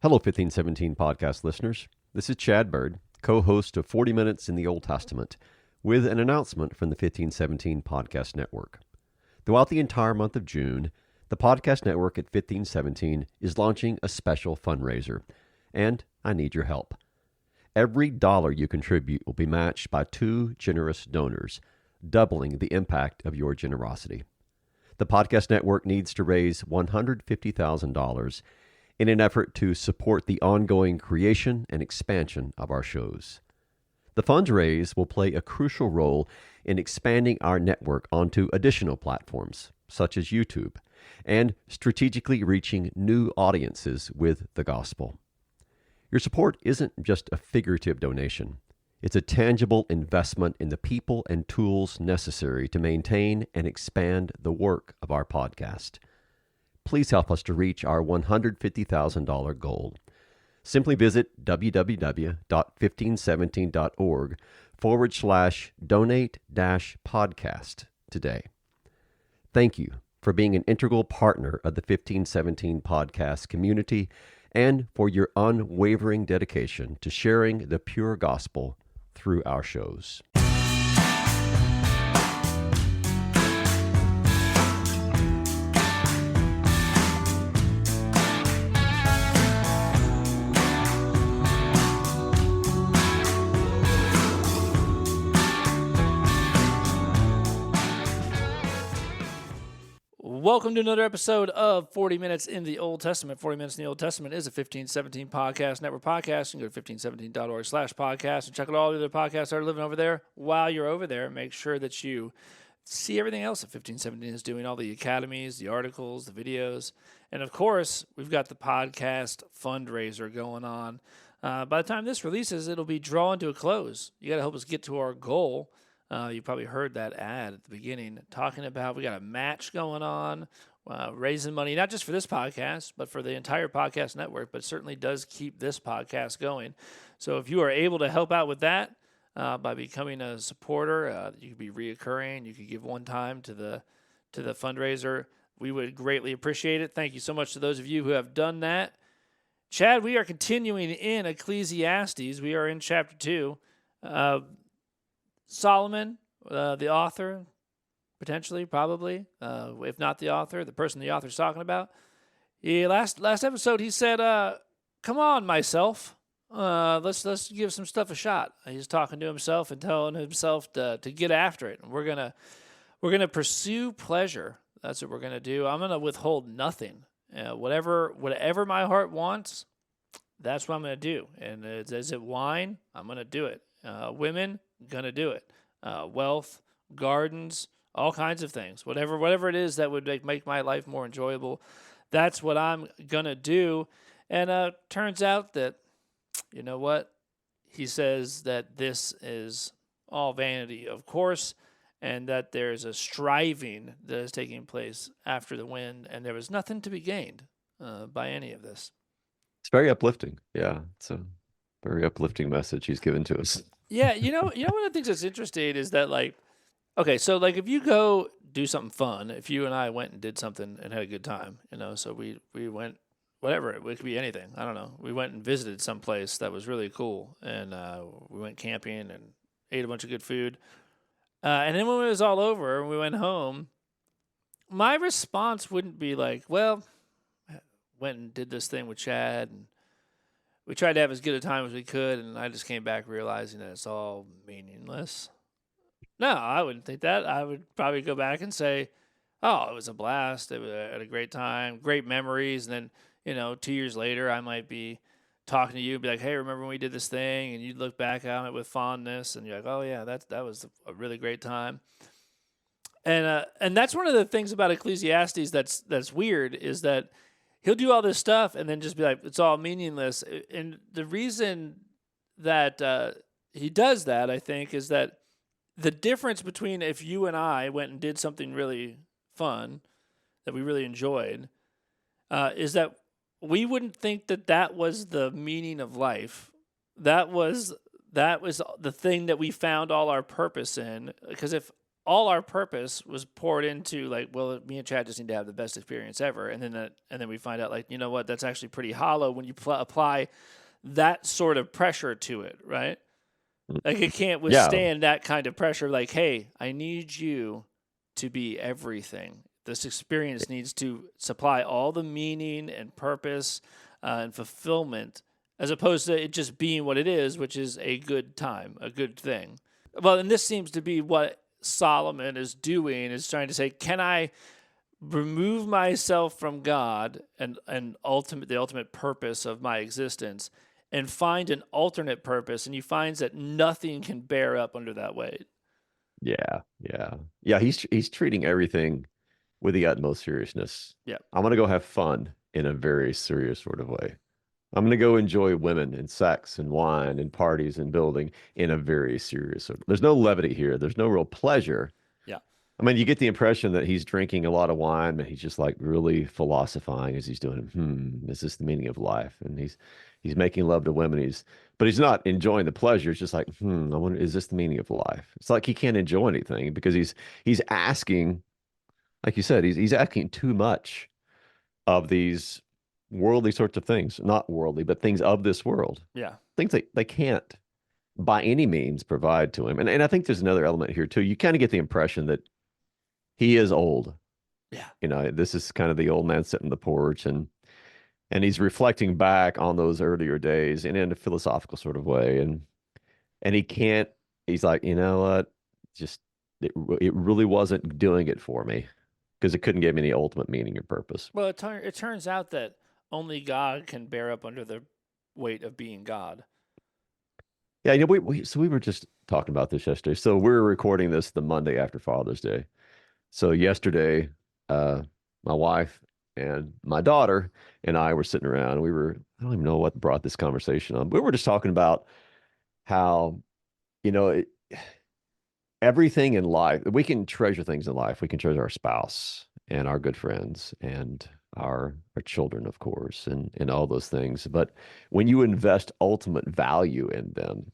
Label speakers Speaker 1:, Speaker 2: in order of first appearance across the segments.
Speaker 1: Hello, 1517 podcast listeners. This is Chad Bird, co-host of 40 Minutes in the Old Testament, with an announcement from the 1517 Podcast Network. Throughout the entire month of June, the podcast network at 1517 is launching a special fundraiser, and I need your help. Every dollar you contribute will be matched by 2 generous donors, doubling the impact of your generosity. The podcast network needs to raise $150,000 in an effort to support the ongoing creation and expansion of our shows. The funds raised will play a crucial role in expanding our network onto additional platforms, such as YouTube, and strategically reaching new audiences with the gospel. Your support isn't just a figurative donation. It's a tangible investment in the people and tools necessary to maintain and expand the work of our podcast. Please help us to reach our $150,000 goal. Simply visit www.1517.org/donate-podcast today. Thank you for being an integral partner of the 1517 podcast community and for your unwavering dedication to sharing the pure gospel through our shows.
Speaker 2: Welcome to another episode of 40 Minutes in the Old Testament. 40 Minutes in the Old Testament is a 1517 podcast network podcast. You can go to 1517.org/podcast and check out all the other podcasts that are living over there. While you're over there, make sure that you see everything else that 1517 is doing, all the academies, the articles, the videos. And of course, we've got the podcast fundraiser going on. By the time this releases, it'll be drawing to a close. You got to help us get to our goal. You probably heard that ad at the beginning talking about we got a match going on, raising money, not just for this podcast, but for the entire podcast network, but certainly does keep this podcast going. So if you are able to help out with that by becoming a supporter, you could be reoccurring, you could give one time to the fundraiser. We would greatly appreciate it. Thank you so much to those of you who have done that. Chad, we are continuing in Ecclesiastes. We are in chapter 2. Solomon, the author, potentially, probably, if not the author, the person the author's talking about. Last episode, he said, "Come on, myself, let's give some stuff a shot." He's talking to himself and telling himself to get after it. And we're gonna pursue pleasure. That's what we're gonna do. I'm gonna withhold nothing. Whatever my heart wants, that's what I'm gonna do. And is it wine? I'm gonna do it. Women, gonna do it. Wealth, gardens, all kinds of things. Whatever it is that would make my life more enjoyable, that's what I'm gonna do. And turns out that, you know what? He says that this is all vanity, of course, and that there's a striving that is taking place after the wind, and there was nothing to be gained by any of this.
Speaker 1: It's very uplifting. Yeah, it's a very uplifting message he's given to us.
Speaker 2: Yeah, you know one of the things that's interesting is that, so if you go do something fun, if you and I went and did something and had a good time, so we went, whatever, it could be anything, I don't know. We went and visited some place that was really cool, and we went camping and ate a bunch of good food. And then when it was all over and we went home, my response wouldn't be like, well, went and did this thing with Chad, and we tried to have as good a time as we could, and I just came back realizing that it's all meaningless. No, I wouldn't think that. I would probably go back and say, oh, it was a blast. It was a great time, great memories. And then, 2 years later, I might be talking to you and be like, hey, remember when we did this thing? And you'd look back on it with fondness, and you're like, oh, yeah, that was a really great time. And that's one of the things about Ecclesiastes that's weird is that he'll do all this stuff and then just be like, it's all meaningless. And the reason that he does that, I think, is that the difference between if you and I went and did something really fun that we really enjoyed is that we wouldn't think that was the meaning of life. That was the thing that we found all our purpose in. Because if all our purpose was poured into like, well, me and Chad just need to have the best experience ever, and then we find out like, you know what, that's actually pretty hollow when you apply that sort of pressure to it, right? Like it can't
Speaker 1: Yeah,
Speaker 2: withstand that kind of pressure. Like, hey, I need you to be everything. This experience needs to supply all the meaning and purpose and fulfillment, as opposed to it just being what it is, which is a good time, a good thing. Well, and this seems to be what Solomon is doing, is trying to say, can I remove myself from God and the ultimate purpose of my existence and find an alternate purpose, and he finds that nothing can bear up under that weight.
Speaker 1: yeah. He's treating everything with the utmost seriousness.
Speaker 2: Yeah.
Speaker 1: I'm gonna go have fun in a very serious sort of way. I'm gonna go enjoy women and sex and wine and parties and building in a very serious sort of. There's no levity here. There's no real pleasure.
Speaker 2: Yeah.
Speaker 1: I mean, you get the impression that he's drinking a lot of wine, but he's just like really philosophizing as he's doing. Is this the meaning of life? And he's making love to women. But he's not enjoying the pleasure. It's just like, I wonder, is this the meaning of life? It's like he can't enjoy anything because he's asking, like you said, he's asking too much of these worldly sorts of things. Not worldly, but things of this world.
Speaker 2: Yeah.
Speaker 1: Things they can't by any means provide to him. And I think there's another element here too. You kind of get the impression that he is old.
Speaker 2: Yeah.
Speaker 1: This is kind of the old man sitting on the porch and he's reflecting back on those earlier days and in a philosophical sort of way. And he can't, he's like, you know what? Just it really wasn't doing it for me because it couldn't give me any ultimate meaning or purpose.
Speaker 2: Well, it turns out that only God can bear up under the weight of being God.
Speaker 1: Yeah, so we were just talking about this yesterday. So we're recording this the Monday after Father's Day. So yesterday, uh, my wife and my daughter and I were sitting around. And I don't even know what brought this conversation on. We were just talking about how, you know, it, everything in life, we can treasure things in life. We can treasure our spouse and our good friends and our children, of course, and all those things. But when you invest ultimate value in them,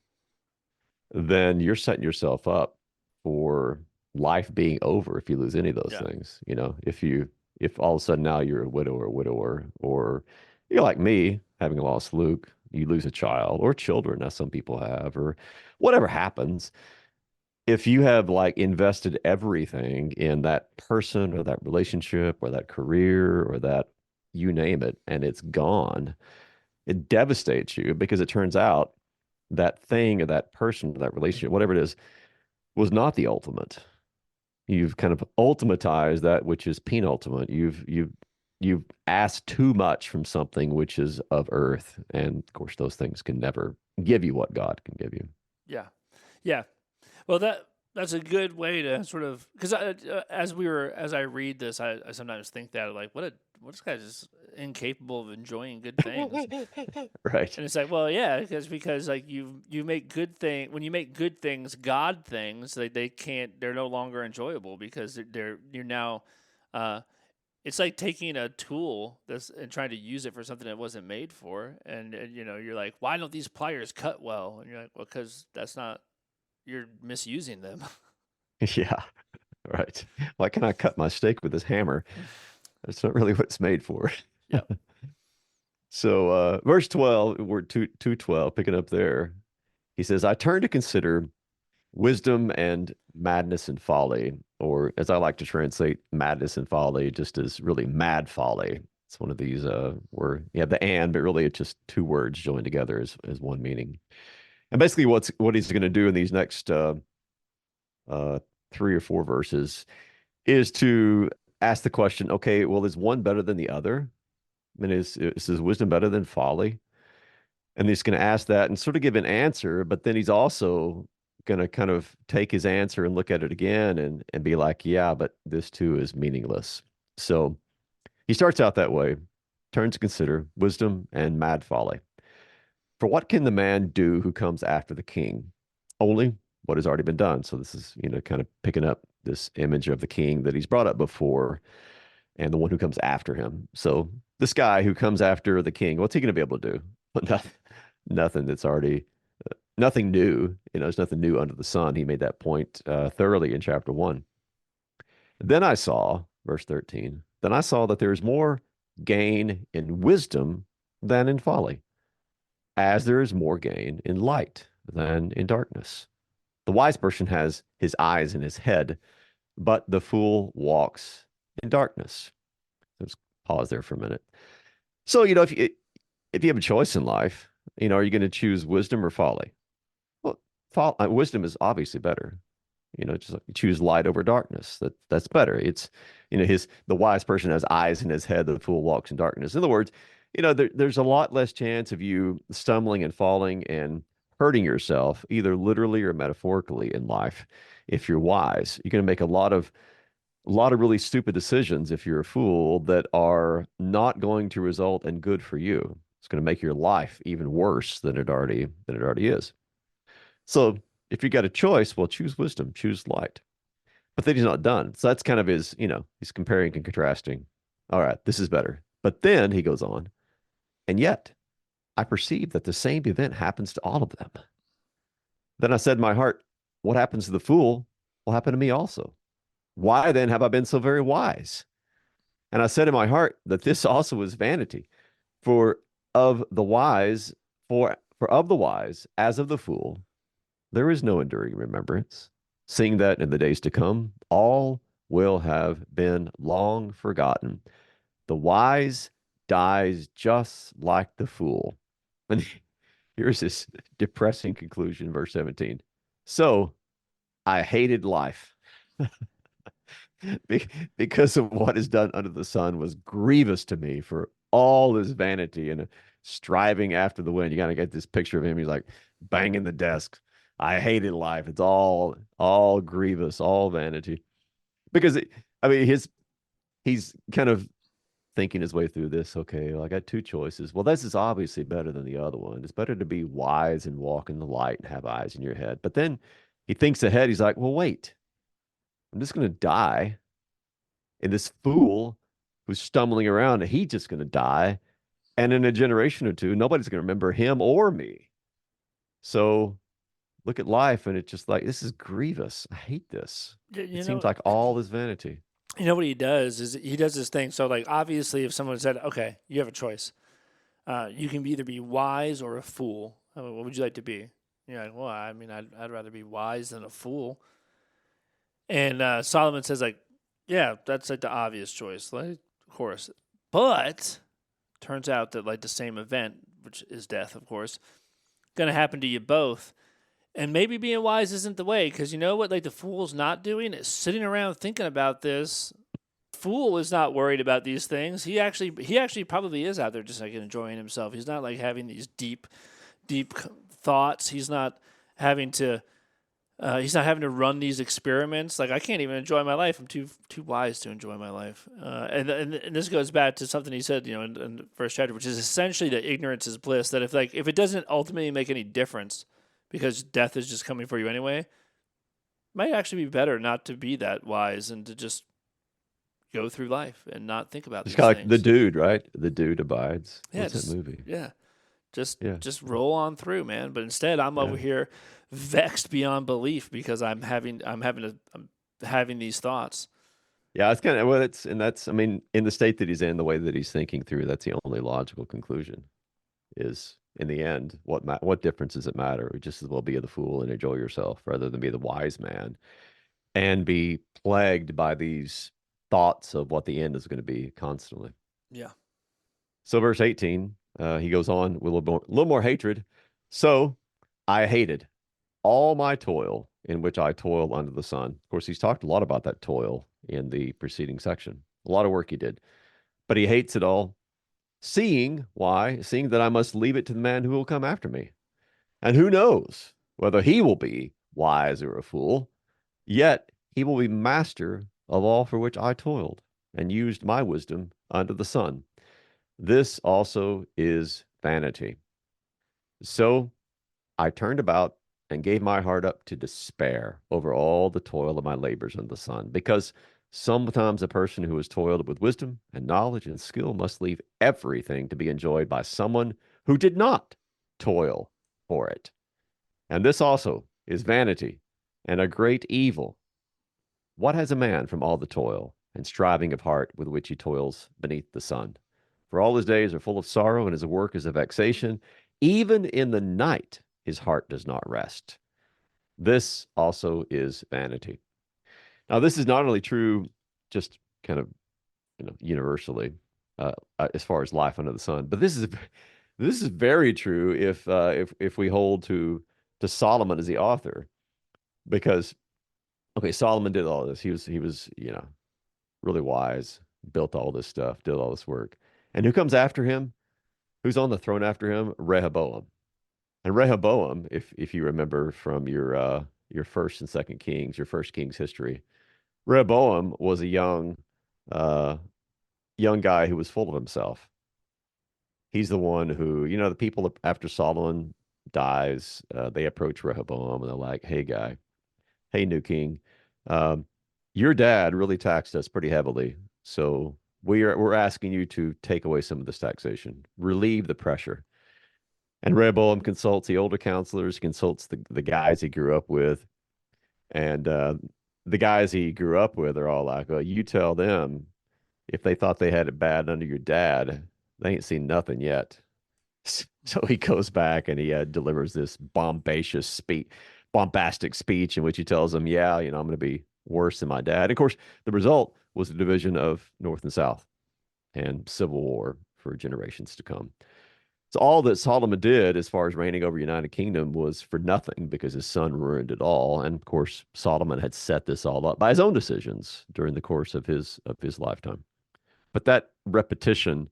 Speaker 1: then you're setting yourself up for life being over if you lose any of those
Speaker 2: Yeah.
Speaker 1: things. If all of a sudden now you're a widow or a widower, or you're like me, having lost Luke, you lose a child or children, as some people have, or whatever happens. If you have like invested everything in that person or that relationship or that career or that you name it, and it's gone, it devastates you because it turns out that thing or that person or that relationship, whatever it is, was not the ultimate. You've kind of ultimatized that which is penultimate. You've asked too much from something which is of earth, and of course those things can never give you what God can give you.
Speaker 2: Yeah. Yeah. Well, that's a good way to sort of, because as I read this, I sometimes think that like, what this guy's just incapable of enjoying good things.
Speaker 1: Right.
Speaker 2: And it's like, well, yeah, because like you make good thing when you make good things God things, they're no longer enjoyable because you're now it's like taking a tool and trying to use it for something it wasn't made for, and you're like, why don't these pliers cut well? And you're like, well, because you're misusing them.
Speaker 1: Yeah. Right. Why can I cut my steak with this hammer? That's not really what it's made for.
Speaker 2: Yeah.
Speaker 1: So verse 12, we're 212, picking up there. He says, I turn to consider wisdom and madness and folly, or as I like to translate madness and folly, just as really mad folly. It's one of these where you have the and, but really it's just two words joined together as one meaning. And basically what he's going to do in these next uh, 3 or 4 verses is to ask the question, okay, well, is one better than the other? I mean, is wisdom better than folly? And he's going to ask that and sort of give an answer, but then he's also going to kind of take his answer and look at it again and be like, yeah, but this too is meaningless. So he starts out that way, turns to consider wisdom and mad folly. For what can the man do who comes after the king? Only what has already been done. So this is, kind of picking up this image of the king that he's brought up before and the one who comes after him. So this guy who comes after the king, what's he going to be able to do? But nothing that's already nothing new. There's nothing new under the sun. He made that point thoroughly in chapter 1. Then I saw, verse 13, then I saw that there is more gain in wisdom than in folly, as there is more gain in light than in darkness. The wise person has his eyes in his head, but the fool walks in darkness. Let's pause there for a minute. So, if you have a choice in life, are you going to choose wisdom or folly? Well, wisdom is obviously better. Just like choose light over darkness. That's better. It's, the wise person has eyes in his head, the fool walks in darkness. In other words, there's a lot less chance of you stumbling and falling and hurting yourself, either literally or metaphorically in life. If you're wise, you're going to make a lot of really stupid decisions if you're a fool that are not going to result in good for you. It's going to make your life even worse than it already is. So if you got a choice, well, choose wisdom, choose light. But then he's not done. So that's kind of he's comparing and contrasting. All right, this is better. But then he goes on, and yet I perceive that the same event happens to all of them. Then I said in my heart, what happens to the fool will happen to me also. Why then have I been so very wise? And I said in my heart that this also is vanity. For of the wise, for of the wise, as of the fool, there is no enduring remembrance, seeing that in the days to come, all will have been long forgotten. The wise dies just like the fool. And here's this depressing conclusion, verse 17. So I hated life because of what is done under the sun was grievous to me for all this vanity and striving after the wind. You got to get this picture of him. He's like banging the desk. I hated life. It's all grievous, all vanity. Because I mean, he's kind of thinking his way through this. Okay, well, I got two choices. Well, this is obviously better than the other one. It's better to be wise and walk in the light and have eyes in your head. But then he thinks ahead. He's like, well, wait, I'm just going to die. And this fool who's stumbling around, he's just going to die. And in a generation or two, nobody's going to remember him or me. So look at life, and it's just like, this is grievous. I hate this.
Speaker 2: You
Speaker 1: It
Speaker 2: know,
Speaker 1: seems like all is vanity.
Speaker 2: what he does is he does this thing. So like obviously, if someone said, "Okay, you have a choice. You can either be wise or a fool. What would you like to be?" You're like, "Well, I mean, I'd rather be wise than a fool." And Solomon says, like, "Yeah, that's like the obvious choice, like, of course." But turns out that like the same event, which is death, of course, gonna happen to you both. And maybe being wise isn't the way, because you know what? Like the fool's not doing is sitting around thinking about this. Fool is not worried about these things. He actually probably is out there just like enjoying himself. He's not like having these deep thoughts. Having to he's not having to run these experiments. Like I can't even enjoy my life. I'm too wise to enjoy my life. And this goes back to something he said, in the first chapter, which is essentially that ignorance is bliss. That if it doesn't ultimately make any difference, because death is just coming for you anyway, it might actually be better not to be that wise and to just go through life and not think about
Speaker 1: It's
Speaker 2: these
Speaker 1: kind of like the
Speaker 2: things.
Speaker 1: dude, right? The dude abides.
Speaker 2: Yeah,
Speaker 1: What's that
Speaker 2: just
Speaker 1: movie?
Speaker 2: yeah, just
Speaker 1: Yeah,
Speaker 2: just roll on through, man. But instead, I'm
Speaker 1: yeah,
Speaker 2: over here vexed beyond belief because I'm having these thoughts.
Speaker 1: yeah. It's kind of well, that's I mean, in the state that he's in, the way that he's thinking through, that's the only logical conclusion. Is in the end, what difference does it matter? You just as well be the fool and enjoy yourself rather than be the wise man and be plagued by these thoughts of what the end is going to be constantly.
Speaker 2: Yeah.
Speaker 1: So, verse 18, he goes on with a little more hatred. So I hated all my toil in which I toil under the sun. Of course, he's talked a lot about that toil in the preceding section, a lot of work he did, but he hates it all. Seeing that I must leave it to the man who will come after me. And who knows whether he will be wise or a fool, yet he will be master of all for which I toiled and used my wisdom under the sun. This also is vanity. So I turned about and gave my heart up to despair over all the toil of my labors under the sun, because sometimes a person who has toiled with wisdom and knowledge and skill must leave everything to be enjoyed by someone who did not toil for it. And this also is vanity and a great evil. What has a man from all the toil and striving of heart with which he toils beneath the sun? For all his days are full of sorrow, and his work is a vexation. Even in the night, his heart does not rest. This also is vanity. Now, this is not only true just kind of universally as far as life under the sun, but this is very true if we hold to Solomon as the author, because okay, Solomon did all this. He was really wise, built all this stuff, did all this work. And who comes after him? Who's on the throne after him? Rehoboam. And Rehoboam, if you remember from your first and second Kings, your first Kings history, Rehoboam was a uh young guy who was full of himself. He's the one who, the people after Solomon dies, they approach Rehoboam and they're like, "Hey, guy, hey, new king, um, your dad really taxed us pretty heavily, so we're asking you to take away some of this taxation, relieve the pressure." And Rehoboam consults the older counselors, consults the guys he grew up with, and the guys he grew up with are all like, "Well, you tell them if they thought they had it bad under your dad, they ain't seen nothing yet." So he goes back and he delivers this bombastic speech in which he tells them, "Yeah, I'm going to be worse than my dad." And of course, the result was the division of North and South and civil war for generations to come. So all that Solomon did as far as reigning over United Kingdom was for nothing because his son ruined it all. And of course, Solomon had set this all up by his own decisions during the course of his lifetime. But that repetition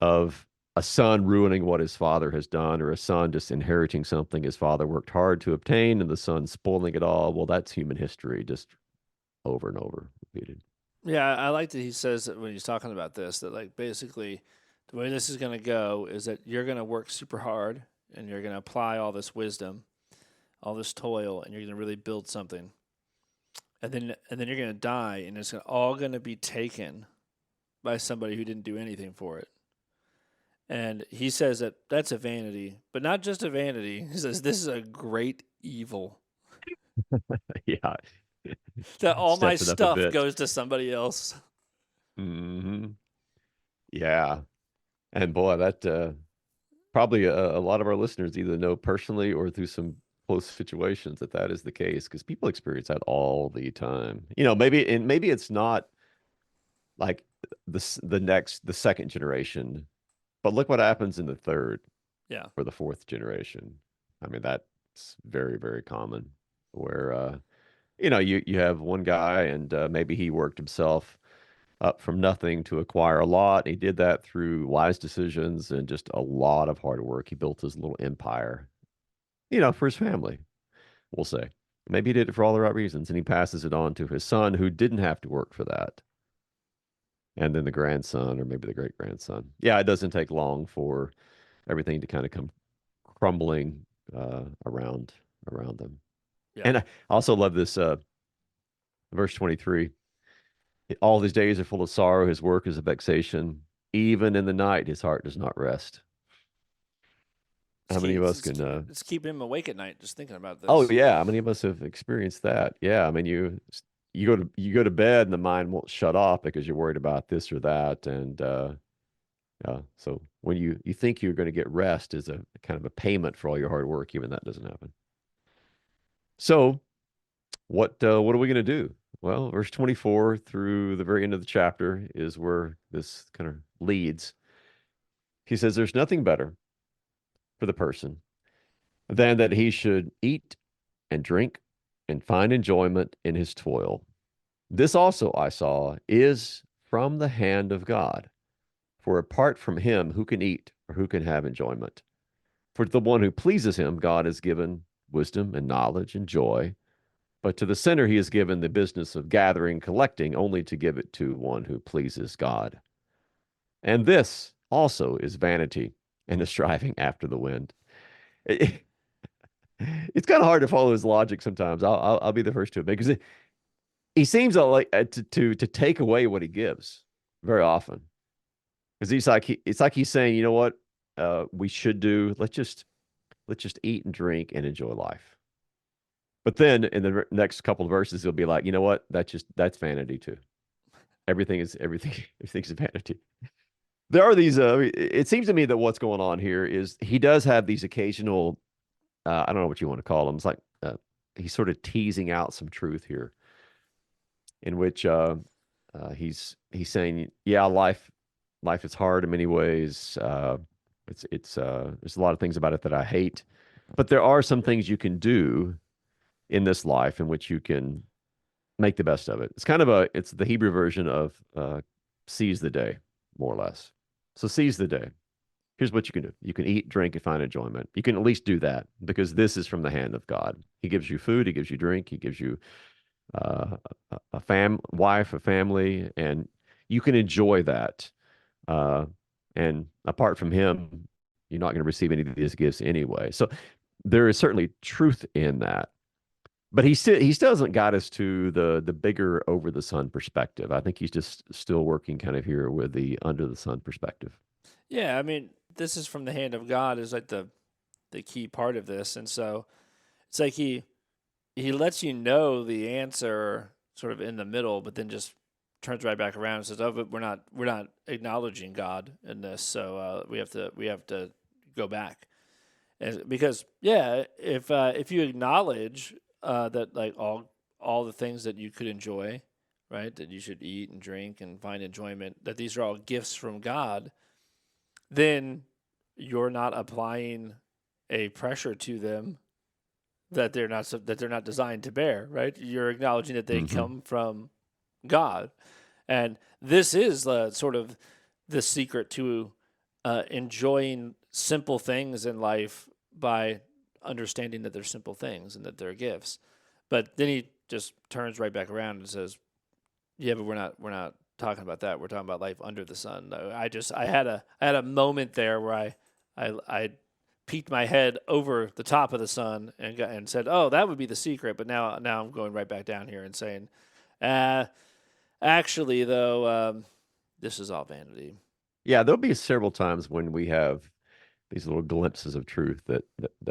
Speaker 1: of a son ruining what his father has done, or a son just inheriting something his father worked hard to obtain, and the son spoiling it all, well, that's human history, just over and over repeated.
Speaker 2: Yeah, I like that he says that when he's talking about this, that like basically the way this is going to go is that you're going to work super hard and you're going to apply all this wisdom, all this toil, and you're going to really build something. And then you're going to die, and it's all going to be taken by somebody who didn't do anything for it. And he says that that's a vanity, but not just a vanity. He says this is a great evil.
Speaker 1: Yeah,
Speaker 2: That all my
Speaker 1: stepped it up a
Speaker 2: stuff
Speaker 1: bit.
Speaker 2: goes to somebody else.
Speaker 1: Hmm. Yeah, and boy, that probably a lot of our listeners either know personally or through some close situations that is the case, because people experience that all the time. Maybe it's not like the second generation, but look what happens in the third
Speaker 2: Yeah.
Speaker 1: or the fourth generation. I mean, that's very, very common where, you have one guy and maybe he worked himself up from nothing to acquire a lot. He did that through wise decisions and just a lot of hard work. He built his little empire, for his family, we'll say. Maybe he did it for all the right reasons, and he passes it on to his son who didn't have to work for that. And then the grandson, or maybe the great grandson. Yeah, it doesn't take long for everything to kind of come crumbling around them.
Speaker 2: Yeah.
Speaker 1: And I also love this verse 23. All his days are full of sorrow. His work is a vexation. Even in the night, his heart does not rest.
Speaker 2: It's,
Speaker 1: How many
Speaker 2: keep,
Speaker 1: of
Speaker 2: it's,
Speaker 1: us
Speaker 2: it's,
Speaker 1: can?
Speaker 2: it's keeping him awake at night just thinking about
Speaker 1: Oh
Speaker 2: this.
Speaker 1: yeah, how many of us have experienced that? Yeah, I mean you go to bed and the mind won't shut off because you're worried about this or that, and yeah. So when you think you're going to get rest is a kind of a payment for all your hard work, even that doesn't happen. So what are we going to do? Well, verse 24 through the very end of the chapter is where this kind of leads. He says, "There's nothing better for the person than that he should eat and drink and find enjoyment in his toil. This also I saw is from the hand of God. For apart from him, who can eat or who can have enjoyment? For to the one who pleases him, God has given wisdom and knowledge and joy. But to the sinner, he has given the business of gathering, collecting, only to give it to one who pleases God. And this also is vanity and a striving after the wind." It, it's kind of hard to follow his logic sometimes. I'll be the first to admit, because he seems like to take away what he gives very often. Because it's like he's saying, you know what, we should do. Let's just Let's just eat and drink and enjoy life. But then in the next couple of verses, he'll be like, you know what? That's vanity too. Everything everything's vanity. There are these. It seems to me that what's going on here is he does have these occasional. I don't know what you want to call them. It's like he's sort of teasing out some truth here, in which he's saying, yeah, life is hard in many ways. It's there's a lot of things about it that I hate, but there are some things you can do in this life in which you can make the best of it. It's the Hebrew version of seize the day, more or less. So seize the day. Here's what you can do. You can eat, drink, and find enjoyment. You can at least do that because this is from the hand of God. He gives you food, he gives you drink, he gives you uh, wife, a family, and you can enjoy that. Uh, and apart from him, you're not going to receive any of these gifts anyway. So there is certainly truth in that. But he still doesn't guide us to the bigger over the sun perspective. I think he's just still working kind of here with the under the sun perspective.
Speaker 2: Yeah, I mean, this is from the hand of God is like the key part of this, and so it's like he lets you know the answer sort of in the middle, but then just turns right back around and says, "Oh, but we're not acknowledging God in this, so we have to go back." And because yeah, if you acknowledge that like all the things that you could enjoy, right, that you should eat and drink and find enjoyment, that these are all gifts from God, then you're not applying a pressure to them that they're not designed to bear, right? You're acknowledging that they
Speaker 1: Hmm.
Speaker 2: come from God, and this is sort of the secret to enjoying simple things in life by understanding that they're simple things and that they're gifts. But then he just turns right back around and says, "Yeah, but we're not talking about that. We're talking about life under the sun." I had a moment there where I peeked my head over the top of the sun and said, "Oh, that would be the secret." But now I'm going right back down here and saying, uh, "Actually, though, this is all vanity."
Speaker 1: Yeah, there'll be several times when we have these little glimpses of truth that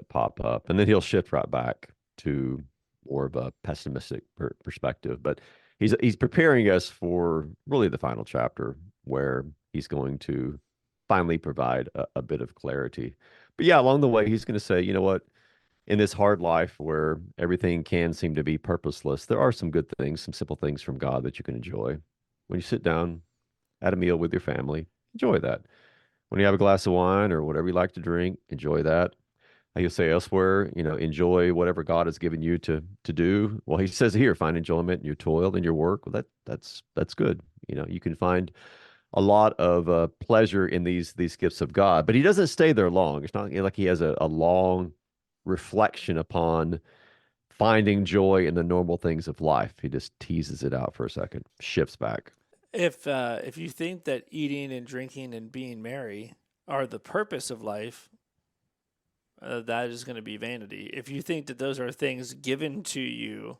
Speaker 1: pop up, and then he'll shift right back to more of a pessimistic perspective. But he's preparing us for really the final chapter where he's going to finally provide a bit of clarity. But yeah, along the way, he's going to say, you know what? In this hard life where everything can seem to be purposeless, there are some good things, some simple things from God that you can enjoy. When you sit down at a meal with your family, enjoy that. When you have a glass of wine or whatever you like to drink, enjoy that. He'll say elsewhere, enjoy whatever God has given you to do. Well, he says here, find enjoyment in your toil and your work. Well, that's good. You can find a lot of pleasure in these gifts of God, but he doesn't stay there long. It's not like he has a long reflection upon finding joy in the normal things of life. He just teases it out for a second, shifts back.
Speaker 2: If you think that eating and drinking and being merry are the purpose of life, that is going to be vanity. If you think that those are things given to you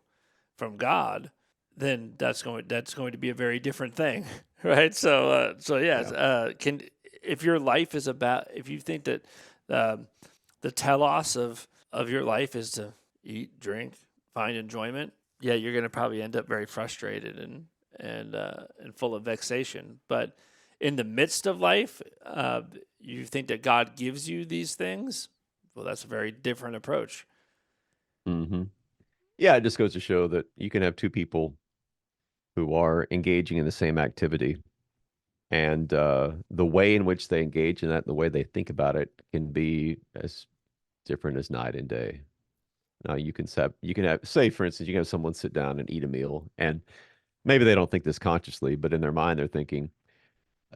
Speaker 2: from God, then that's going to be a very different thing, right? So yes,
Speaker 1: Yeah.
Speaker 2: can if your life is about if you think that um the telos of your life is to eat, drink, find enjoyment, yeah, you're going to probably end up very frustrated and full of vexation. But in the midst of life, you think that God gives you these things. Well, that's a very different approach.
Speaker 1: Hmm. Yeah, it just goes to show that you can have two people who are engaging in the same activity, and the way in which they engage in that, the way they think about it, can be as different as night and day. Now, say, for instance, you can have someone sit down and eat a meal, and maybe they don't think this consciously, but in their mind, they're thinking,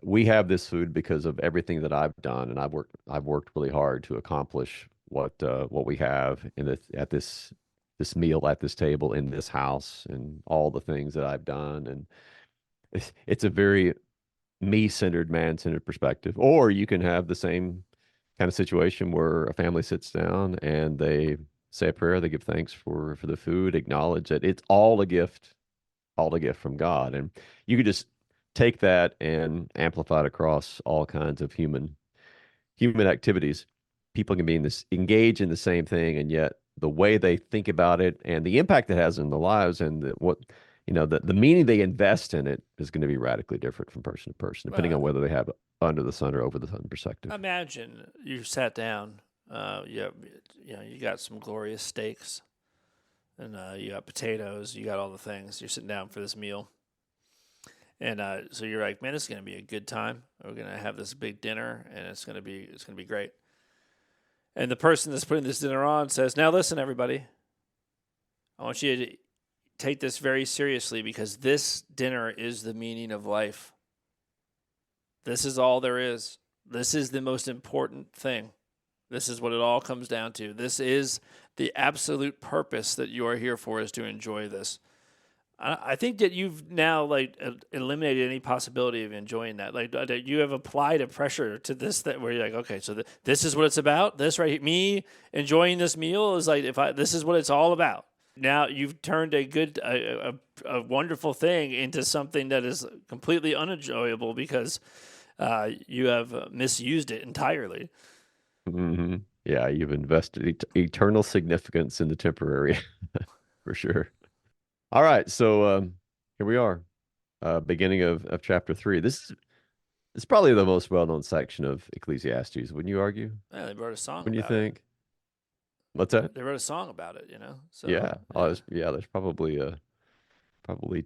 Speaker 1: we have this food because of everything that I've done, and I've worked really hard to accomplish what we have at this meal at this table in this house and all the things that I've done. And it's a very me-centered, man-centered perspective. Or you can have the same kind of situation where a family sits down and they say a prayer, they give thanks for the food, acknowledge that it's all a gift from God. And you could just take that and amplify it across all kinds of human activities. people can be in this engage in the same thing, and yet the way they think about it and the impact it has in their lives and what the meaning they invest in it is going to be radically different from person to person, depending
Speaker 2: Uh,
Speaker 1: on whether they have under the sun or over the sun perspective.
Speaker 2: Imagine you sat down. You got some glorious steaks, and you got potatoes. You got all the things. You're sitting down for this meal, and so you're like, man, this is gonna be a good time. We're gonna have this big dinner, and it's gonna be great. And the person that's putting this dinner on says, "Now listen, everybody. I want you to take this very seriously because this dinner is the meaning of life. This is all there is. This is the most important thing. This is what it all comes down to. This is the absolute purpose that you are here for, is to enjoy this." I think that you've now eliminated any possibility of enjoying that. That you have applied a pressure to this, that where you're like, okay, so this is what it's about. This right here, me enjoying this meal is like, this is what it's all about. Now you've turned a wonderful thing into something that is completely unenjoyable because you have misused it entirely.
Speaker 1: Hmm. Yeah, you've invested eternal significance in the temporary, for sure. All right, so here we are, beginning of chapter 3. This is probably the most well-known section of Ecclesiastes, wouldn't you argue?
Speaker 2: Yeah, they wrote a song
Speaker 1: When you
Speaker 2: about it.
Speaker 1: think, what's that?
Speaker 2: They wrote a song about it, So
Speaker 1: Yeah,
Speaker 2: yeah,
Speaker 1: there's probably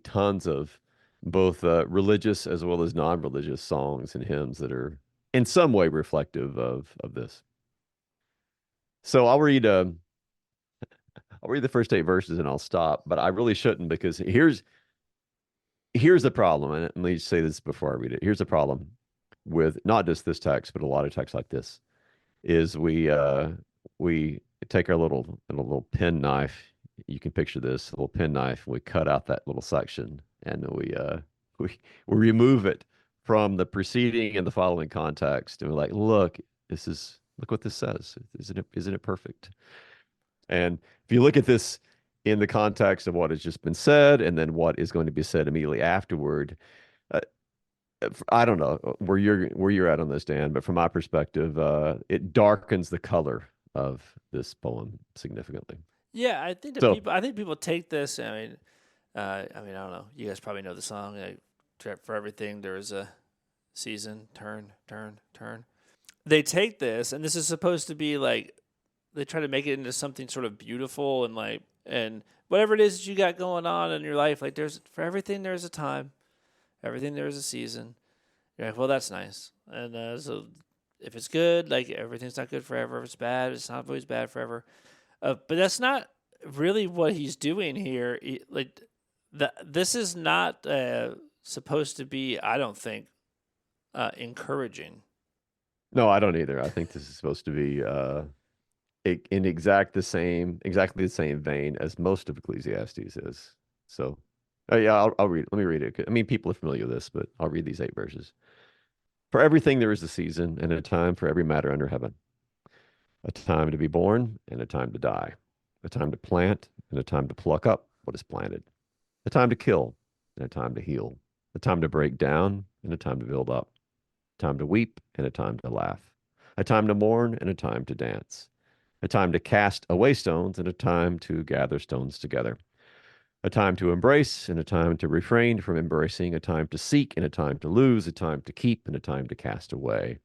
Speaker 1: tons of both religious as well as non-religious songs and hymns that are in some way reflective of this. So I'll read the first 8 verses and I'll stop, but I really shouldn't because here's the problem, and let me just say this before I read it. Here's the problem with not just this text, but a lot of texts like this, is we take our little pen knife. You can picture this, a little pen knife, and we cut out that little section and we we remove it from the preceding and the following context. And we're like, look what this says. Isn't it perfect? And if you look at this in the context of what has just been said and then what is going to be said immediately afterward, uh, I don't know where you're at on this, Dan, but from my perspective, it darkens the color of this poem significantly.
Speaker 2: yeah.
Speaker 1: So,
Speaker 2: I think people take this. I don't know. You guys probably know the song. For everything there is a season. Turn, turn, turn. They take this, and this is supposed to be like, they try to make it into something sort of beautiful and whatever it is that you got going on in your life. Like, there's for everything there's a time, everything there's a season. You're like, well, that's nice. And so if it's good, like, everything's not good forever. If it's bad, it's not always bad forever. But that's not really what he's doing here. This is not supposed to be, I don't think, encouraging.
Speaker 1: no, I don't either. I think this is supposed to be in exactly the same vein as most of Ecclesiastes is. So, yeah, I'll read. Let me read it. I mean, people are familiar with this, but I'll read these 8 verses. For everything there is a season and a time for every matter under heaven, a time to be born and a time to die, a time to plant and a time to pluck up what is planted, a time to kill and a time to heal, a time to break down and a time to build up, a time to weep and a time to laugh, a time to mourn and a time to dance, a time to cast away stones and a time to gather stones together, a time to embrace and a time to refrain from embracing, a time to seek and a time to lose, a time to keep and a time to cast away,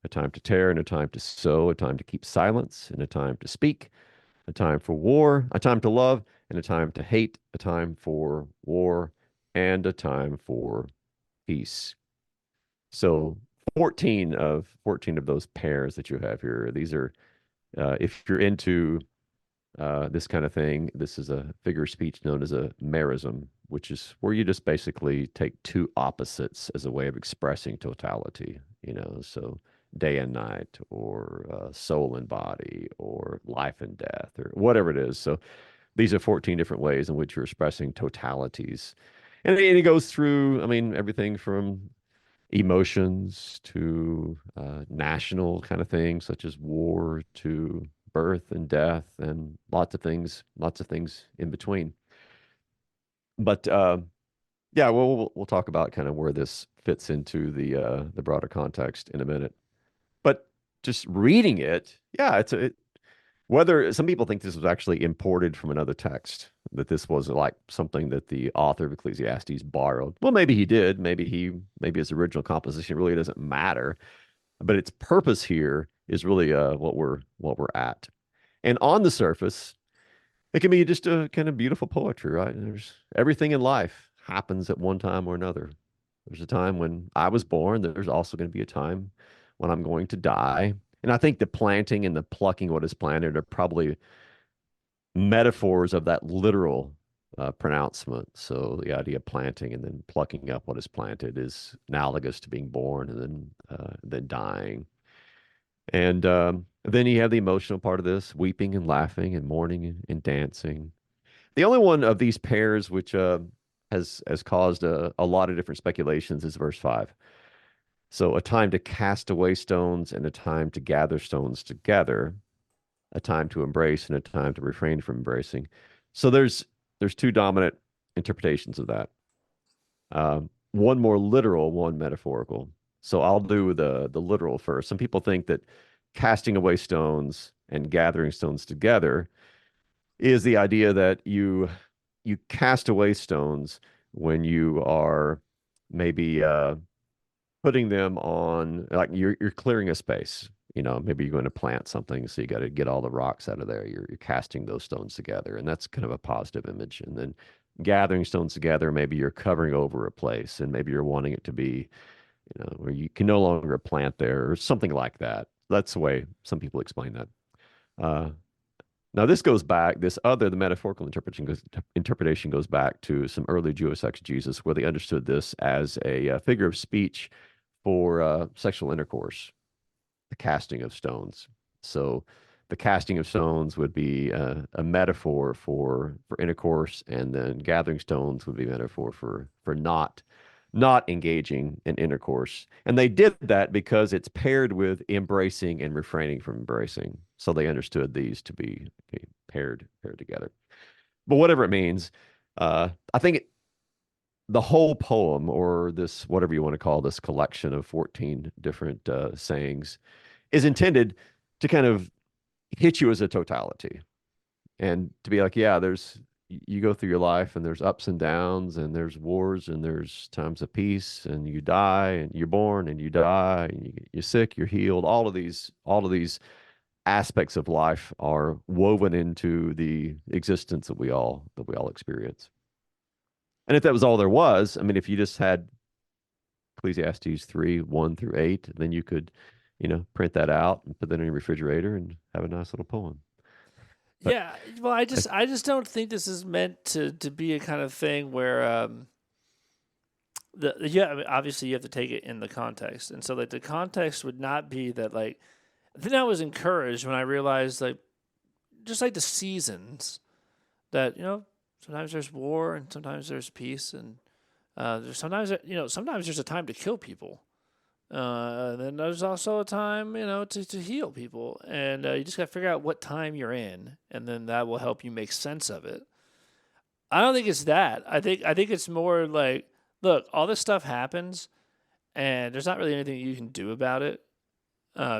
Speaker 1: a time to tear and a time to sow, a time to keep silence and a time to speak, a time for war, a time to love and a time to hate, a time for war and a time for peace. So 14 of those pairs that you have here, these are if you're into this kind of thing, this is a figure of speech known as a merism, which is where you just basically take two opposites as a way of expressing totality, so day and night, or soul and body, or life and death, or whatever it is. So these are 14 different ways in which you're expressing totalities. And it goes through, I mean, everything from emotions to national kind of things such as war to birth and death and lots of things in between. But yeah, we'll talk about kind of where this fits into the broader context in a minute. But just reading it, yeah, whether some people think this was actually imported from another text, that this was like something that the author of Ecclesiastes borrowed. Well, maybe he did. Maybe his original composition really doesn't matter, but its purpose here is really what we're at. And on the surface, it can be just a kind of beautiful poetry, right? There's everything in life happens at one time or another. There's a time when I was born. There's also going to be a time when I'm going to die. And I think the planting and the plucking what is planted are probably metaphors of that literal pronouncement. So the idea of planting and then plucking up what is planted is analogous to being born and then dying. And then you have the emotional part of this, weeping and laughing and mourning and dancing. The only one of these pairs which has caused a lot of different speculations is verse 5. So a time to cast away stones and a time to gather stones together, a time to embrace and a time to refrain from embracing. So there's two dominant interpretations of that. One more literal, one metaphorical. So I'll do the literal first. Some people think that casting away stones and gathering stones together is the idea that you cast away stones when you are maybe putting them on, like you're clearing a space. Maybe you're going to plant something, so you got to get all the rocks out of there. You're casting those stones together, and that's kind of a positive image. And then gathering stones together, maybe you're covering over a place, and maybe you're wanting it to be, where you can no longer plant there, or something like that. That's the way some people explain that. Uh, Now, the metaphorical interpretation goes back to some early Jewish exegesis where they understood this as a figure of speech for sexual intercourse, the casting of stones. So the casting of stones would be a metaphor for intercourse, and then gathering stones would be a metaphor for not engaging in intercourse. And they did that because it's paired with embracing and refraining from embracing. So they understood these to be paired together. But whatever it means, I think the whole poem, or this, whatever you want to call this collection of 14 different sayings, is intended to kind of hit you as a totality and to be like, yeah, you go through your life and there's ups and downs and there's wars and there's times of peace and you die and you're born and you die and you're sick, you're healed. All of these aspects of life are woven into the existence that we all experience. And if that was all there was, I mean, if you just had Ecclesiastes 3, 1 through 8, then you could, print that out and put that in your refrigerator and have a nice little poem. But
Speaker 2: Yeah, well, I just don't think this is meant to be a kind of thing where I mean, obviously you have to take it in the context, and so like the context would not be that like I think I was encouraged when I realized like just like the seasons that sometimes there's war and sometimes there's peace and sometimes there's a time to kill people. Then there's also a time, to heal people, and you just got to figure out what time you're in, and then that will help you make sense of it. I don't think it's that. I think it's more like, look, all this stuff happens, and there's not really anything you can do about it.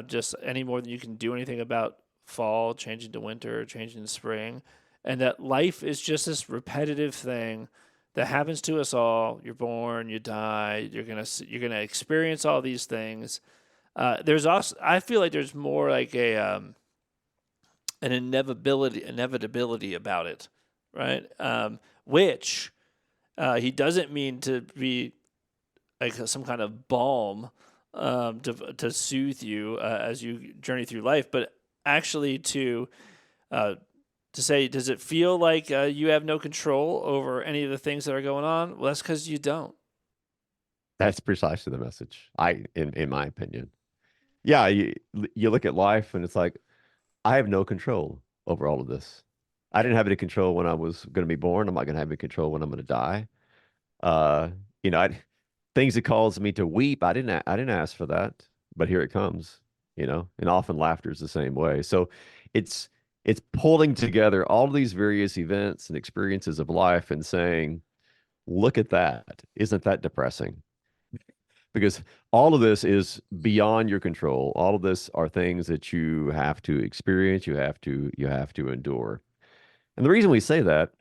Speaker 2: Just any more than you can do anything about fall changing to winter, changing to spring, and that life is just this repetitive thing that happens to us all. You're born, you die. You're gonna experience all these things. There's also I feel like there's more like an inevitability about it, right? Which he doesn't mean to be like some kind of balm to soothe you as you journey through life, but actually uh, to say, does it feel like you have no control over any of the things that are going on? Well, that's because you don't.
Speaker 1: that's precisely the message, in my opinion. Yeah, you look at life and it's like, I have no control over all of this. I didn't have any control when I was going to be born. I'm not going to have any control when I'm going to die. Uh, you know, things that cause me to weep, I didn't ask for that, but here it comes, and often laughter is the same way. So it's it's pulling together all of these various events and experiences of life and saying, look at that. Isn't that depressing? because all of this is beyond your control. All of this are things that you have to experience, you have to endure. And the reason we say that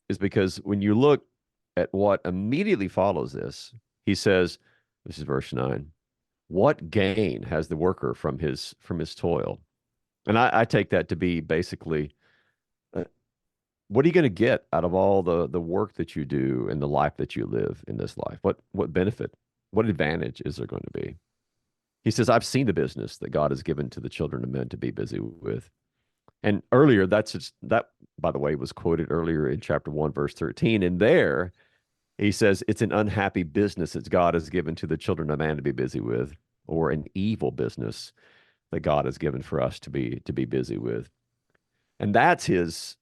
Speaker 1: is because when you look at what immediately follows this, he says, this is verse 9, what gain has the worker from his toil? And I take that to be basically, uh, what are you going to get out of all the work that you do and the life that you live in this life? What benefit, what advantage is there going to be? He says, I've seen the business that God has given to the children of men to be busy with. And earlier, that, by the way, was quoted earlier in chapter 1, verse 13. And there he says it's an unhappy business that God has given to the children of man to be busy with, or an evil business that God has given for us to be busy with. And that's his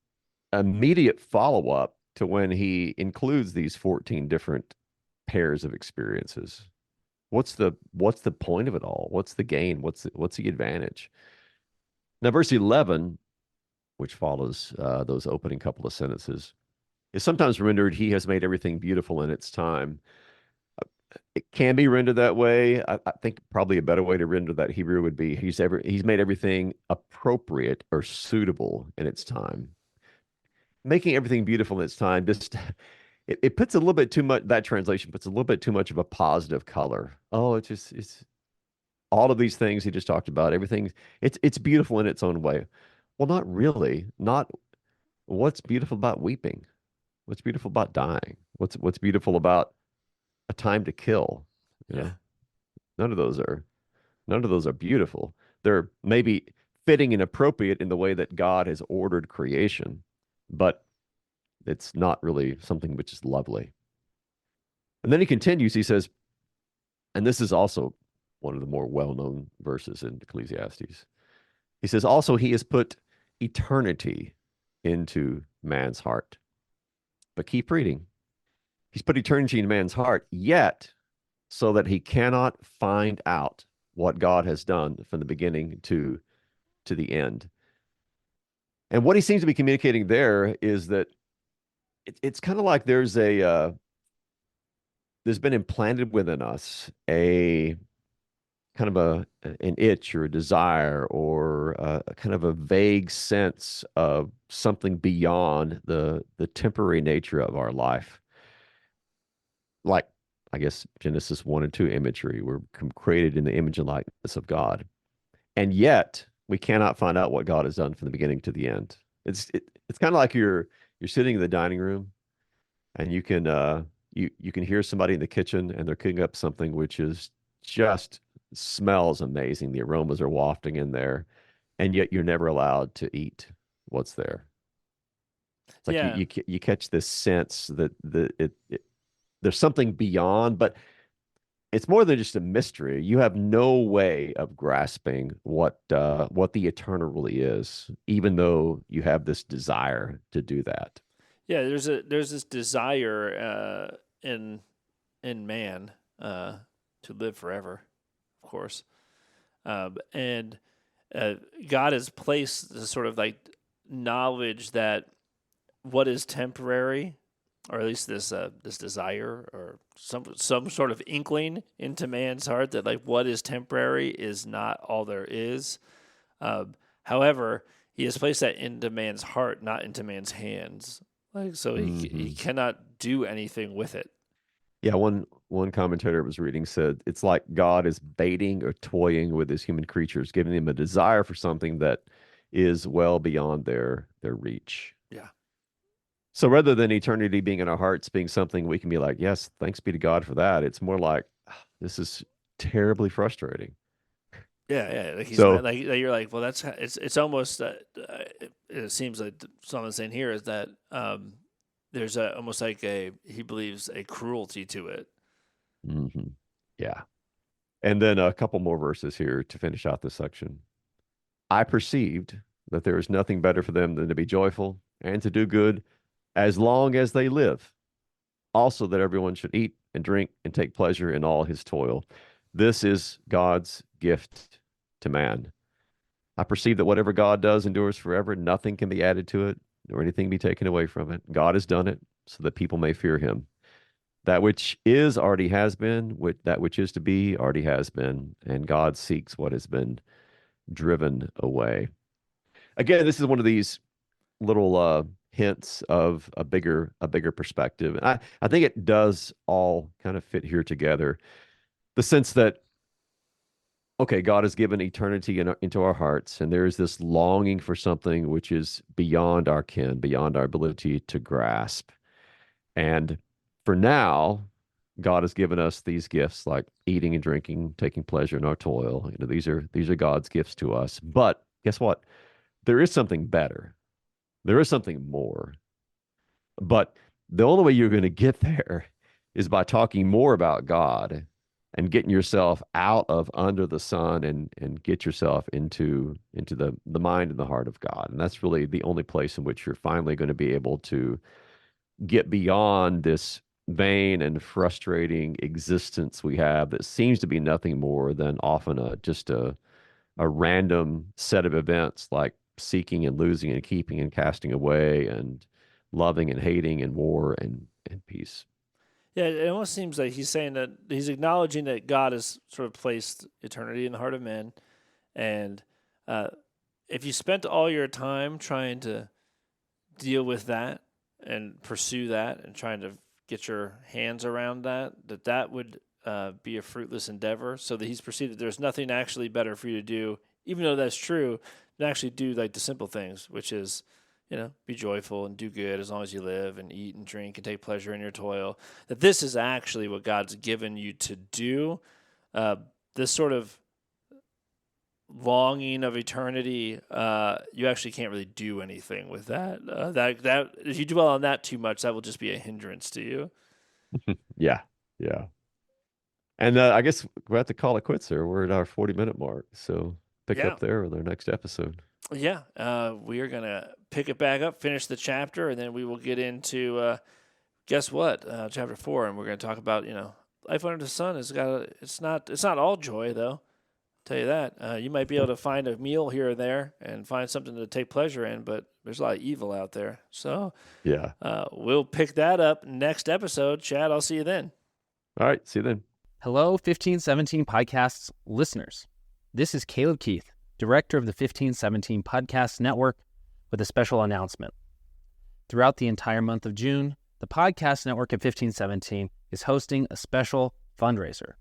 Speaker 1: immediate follow-up to when he includes these 14 different pairs of experiences. What's the point of it all? What's the gain? What's the advantage? Now, verse 11, which follows those opening couple of sentences, is sometimes rendered, he has made everything beautiful in its time. It can be rendered that way. I think probably a better way to render that Hebrew would be he's made everything appropriate or suitable in its time. Making everything beautiful in its time, just it puts a little bit too much, that translation puts a little bit too much of a positive color. Oh, it's all of these things he just talked about, everything, it's beautiful in its own way. Well, not really. Not what's beautiful about weeping? What's beautiful about dying? What's beautiful about a time to kill? You
Speaker 2: Yeah.
Speaker 1: know, none of those are none of those are beautiful. They're maybe fitting and appropriate in the way that God has ordered creation, but it's not really something which is lovely. And then he continues, he says, and this is also one of the more well-known verses in Ecclesiastes. He says, also, he has put eternity into man's heart. But keep reading. He's put eternity in man's heart, yet so that he cannot find out what God has done from the beginning to the end. And what he seems to be communicating there is that it's kind of like there's been implanted within us a kind of an itch or a desire or a kind of a vague sense of something beyond the temporary nature of our life. Like, I guess, Genesis 1 and 2 imagery. We're created in the image and likeness of God. And yet we cannot find out what God has done from the beginning to the end. It's kind of like you're sitting in the dining room and you can hear somebody in the kitchen and they're cooking up something which is just smells amazing. The aromas are wafting in there, and yet you're never allowed to eat what's there. It's like
Speaker 2: Yeah.
Speaker 1: you catch this sense that there's something beyond, but it's more than just a mystery. You have no way of grasping what the eternal really is, even though you have this desire to do that.
Speaker 2: Yeah, there's this desire in man to live forever, of course. And uh, God has placed the sort of like knowledge that what is temporary, or at least this desire or some sort of inkling into man's heart that like what is temporary is not all there is. However, he has placed that into man's heart, not into man's hands. Like so, he
Speaker 1: Hmm.
Speaker 2: cannot do anything with it.
Speaker 1: Yeah, one commentator I was reading said it's like God is baiting or toying with his human creatures, giving them a desire for something that is well beyond their reach.
Speaker 2: Yeah,
Speaker 1: So rather than eternity being in our hearts, being something we can be like, yes, thanks be to God for that, it's more like, "Ah, this is terribly frustrating."
Speaker 2: yeah, yeah. Like he's
Speaker 1: So,
Speaker 2: like you're like, well, it's almost it seems like someone's saying here is that there's almost like a he believes a cruelty to it.
Speaker 1: mhm, yeah. And then a couple more verses here to finish out this section. I perceived that there is nothing better for them than to be joyful and to do good as long as they live. Also, that everyone should eat and drink and take pleasure in all his toil. This is God's gift to man. I perceive that whatever God does endures forever. Nothing can be added to it, nor anything be taken away from it. God has done it so that people may fear him. That which is already has been, that which is to be already has been, and God seeks what has been driven away. Again, this is one of these little hints of a bigger perspective. And I think it does all kind of fit here together. The sense that, okay, God has given eternity into our hearts, and there is this longing for something which is beyond our ken, beyond our ability to grasp. And for now, God has given us these gifts like eating and drinking, taking pleasure in our toil. These are God's gifts to us. But guess what? There is something better. There is something more. But the only way you're going to get there is by talking more about God and getting yourself out of under the sun and get yourself into the mind and the heart of God. And that's really the only place in which you're finally going to be able to get beyond this vain and frustrating existence we have that seems to be nothing more than often just a random set of events like seeking and losing and keeping and casting away and loving and hating and war and peace.
Speaker 2: Yeah, it almost seems like he's saying that he's acknowledging that God has sort of placed eternity in the heart of men, and if you spent all your time trying to deal with that and pursue that and trying to get your hands around that would be a fruitless endeavor. So that he's perceived that there's nothing actually better for you to do, even though that's true, than actually do like the simple things, which is, be joyful and do good as long as you live and eat and drink and take pleasure in your toil. That this is actually what God's given you to do. This sort of longing of eternity, you actually can't really do anything with that. That if you dwell on that too much, that will just be a hindrance to you.
Speaker 1: Yeah, yeah. And I guess we'll have to call it quits there. We're at our 40-minute mark. So pick
Speaker 2: Yeah.
Speaker 1: up there with our next episode.
Speaker 2: Yeah, we are going to pick it back up, finish the chapter, and then we will get into, guess what, chapter 4, and we're going to talk about, life under the sun it's not all joy, though. Tell you that. You might be able to find a meal here or there and find something to take pleasure in, but there's a lot of evil out there. So
Speaker 1: Yeah.
Speaker 2: We'll pick that up next episode. Chad, I'll see you then.
Speaker 1: All right. See you then.
Speaker 3: Hello, 1517 Podcasts listeners. This is Caleb Keith, director of the 1517 Podcast Network, with a special announcement. Throughout the entire month of June, the Podcast Network at 1517 is hosting a special fundraiser.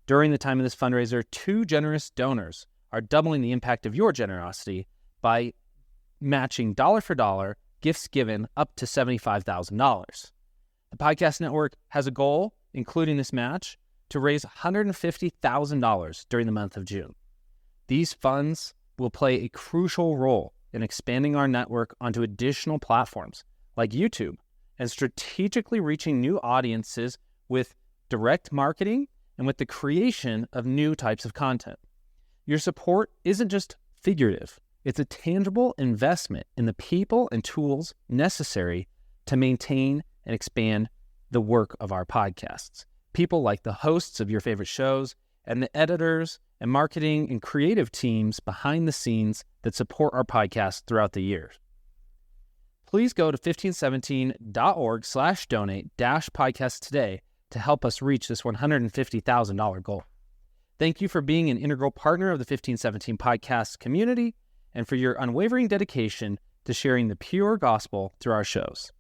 Speaker 3: During the time of this fundraiser, 2 generous donors are doubling the impact of your generosity by matching dollar for dollar gifts given up to $75,000. The Podcast Network has a goal, including this match, to raise $150,000 during the month of June. These funds will play a crucial role in expanding our network onto additional platforms like YouTube and strategically reaching new audiences with direct marketing and with the creation of new types of content. Your support isn't just figurative. It's a tangible investment in the people and tools necessary to maintain and expand the work of our podcasts. People like the hosts of your favorite shows and the editors and marketing and creative teams behind the scenes that support our podcast throughout the years. Please go to 1517.org/donate-podcast today to help us reach this $150,000 goal. Thank you for being an integral partner of the 1517 Podcast community and for your unwavering dedication to sharing the pure gospel through our shows.